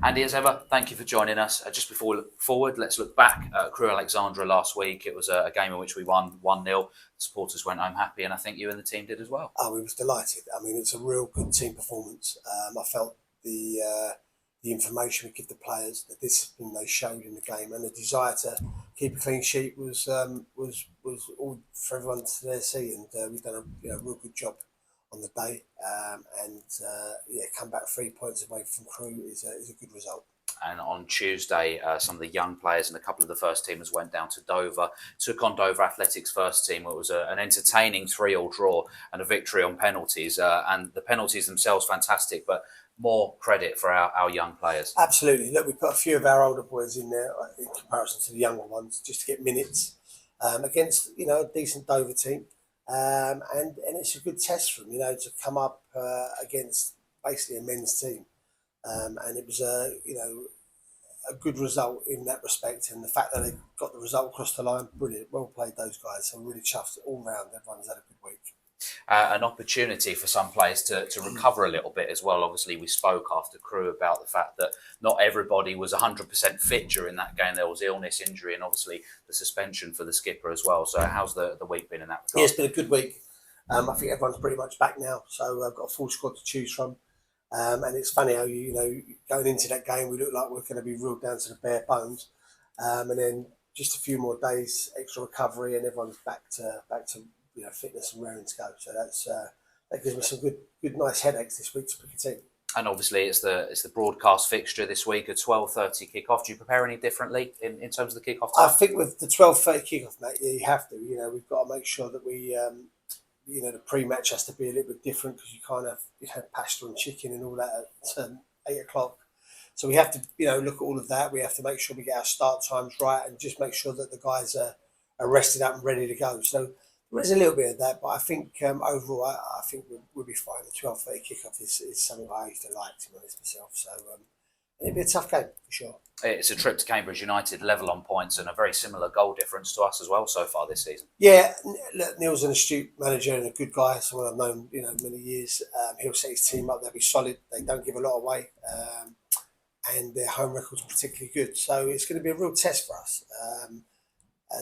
Andy, as ever, thank you for joining us. Just before we look forward, let's look back at Crewe Alexandra last week. It was a game in which we won 1-0. The supporters went home happy, and I think you and the team did as well. Oh, we was delighted. I mean, it's a real good team performance. I felt the information we give the players, the discipline they showed in the game, and the desire to keep a clean sheet was all for everyone to see. And we've done a real good job on the day. Come back 3 points away from Crewe is a good result. And on Tuesday, some of the young players and a couple of the first teamers went down to Dover, took on Dover Athletics' first team. It was an entertaining 3-3 draw and a victory on penalties. And the penalties themselves, fantastic, but more credit for our young players. Absolutely. Look, we put a few of our older boys in there in comparison to the younger ones, just to get minutes against a decent Dover team. And it's a good test for them, to come up against basically a men's team. And it was a good result in that respect, and the fact that they got the result across the line, brilliant. Well played, those guys. So really chuffed all round. Everyone's had a good week. An opportunity for some players to recover a little bit as well. Obviously, we spoke after Crewe about the fact that not everybody was 100% fit during that game. There was illness, injury, and obviously the suspension for the skipper as well. So how's the week been in that regard? Yeah, it's been a good week. I think everyone's pretty much back now, so I've got a full squad to choose from. And it's funny how going into that game, we look like we're going to be reeled down to the bare bones, and then just a few more days extra recovery, and everyone's back to fitness and raring to go. So that gives me some good nice headaches this week to pick a team. And obviously, it's the broadcast fixture this week, a 12:30 kickoff. Do you prepare any differently in terms of the kickoff time? I think with the 12:30 kickoff, mate, you have to. We've got to make sure that we. The pre-match has to be a little bit different because you can't have pasta and chicken and all that at 8 o'clock. So we have to, look at all of that. We have to make sure we get our start times right and just make sure that the guys are rested up and ready to go. So there's a little bit of that, but I think overall, I think we'll be fine. The 12:30 kickoff is something I used to like, to be honest myself. So it'll be a tough game for sure. It's a trip to Cambridge United, level on points, and a very similar goal difference to us as well so far this season. Yeah, Neil's an astute manager and a good guy, someone I've known many years. He'll set his team up; they'll be solid. They don't give a lot away, and their home record's particularly good. So it's going to be a real test for us.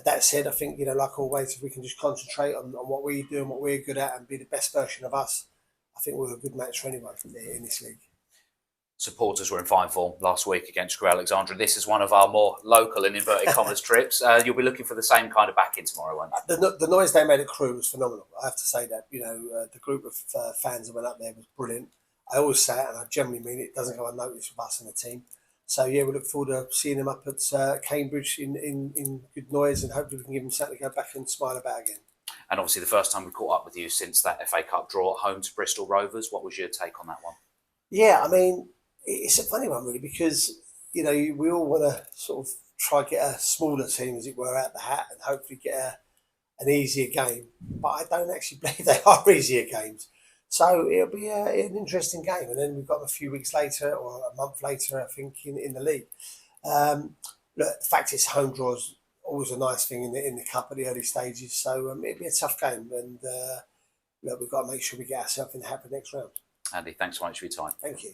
That said, I think like always, if we can just concentrate on what we do and what we're good at, and be the best version of us, I think we're a good match for anyone in this league. Supporters were in fine form last week against Crewe Alexandra. This is one of our more local and inverted commas trips. You'll be looking for the same kind of backing tomorrow, won't you? The noise they made at Crewe was phenomenal. I have to say that. The group of fans that went up there was brilliant. I always say it, and I generally mean it. It doesn't go unnoticed with us and the team. So yeah, we look forward to seeing them up at Cambridge in good noise, and hopefully we can give them something to go back and smile about again. And obviously, the first time we caught up with you since that FA Cup draw at home to Bristol Rovers. What was your take on that one? Yeah, I mean, it's a funny one really, because we all want to sort of try get a smaller team, as it were, out the hat and hopefully get an easier game. But I don't actually believe they are easier games. So it'll be an interesting game. And then we've got them a few weeks later or a month later, I think, in the league. Look, the fact is home draws always a nice thing in the cup at the early stages. So it'll be a tough game. And look, we've got to make sure we get ourselves in the happy next round. Andy, thanks so much for your time. Thank you.